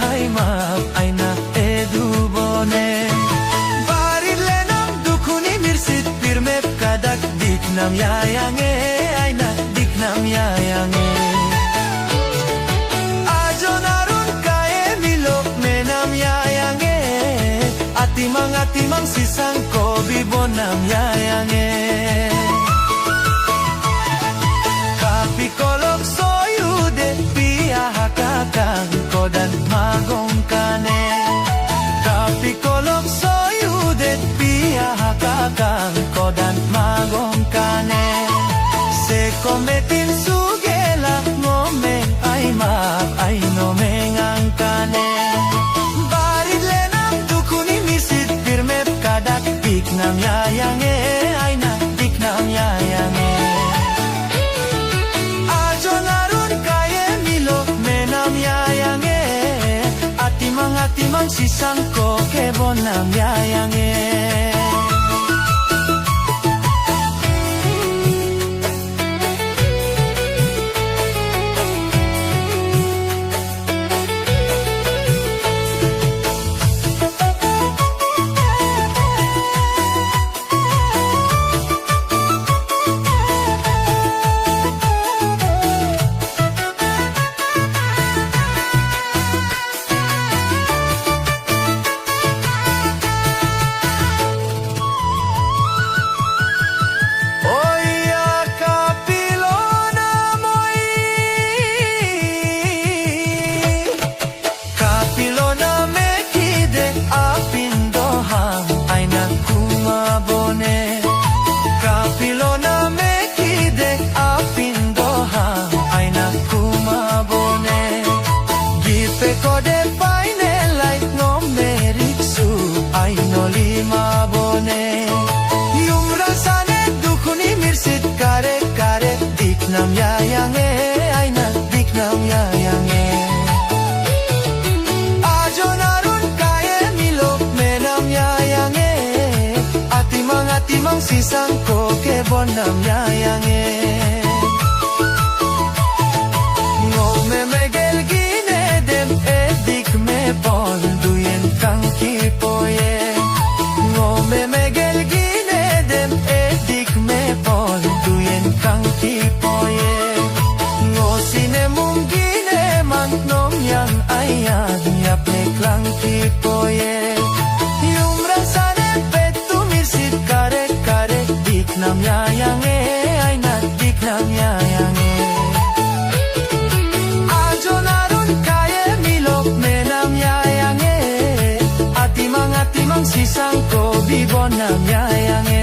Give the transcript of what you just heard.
hai maaf aina edubone barile nam dukuni mirsit pirmep kadak diknam yayange aina diknam yayange ajonarun kae milok menam yayange atimang sisang ko bibonam yayange kapikolok soyude piyahakakang kodan magong kane kapikolok soyude piyahakakang kodan magong kane se kometin sugela ngomeng ay maaf ay nomeng ang kane barile nam dukuni misit pirmep kadak diknam yayange ay na diknam yayange ajonarun kaye milok menam yayange atimang sisang ko kebonam yayange diknam yayange ay na diknam yayange ajonarun kaye milok menam yayange atimang sisang ko kebonam yayange ngome megel gine dem edik me pon duyen kang kipoye ngome megel gine dem edik me pon duyen kang kipoye ayan yapnek lang kipoye yung rasane petu mirsit kare diknam yayange ay na diknam yayange ajonarun kaye milok menam yayange atimang sisang ko bibonam yayange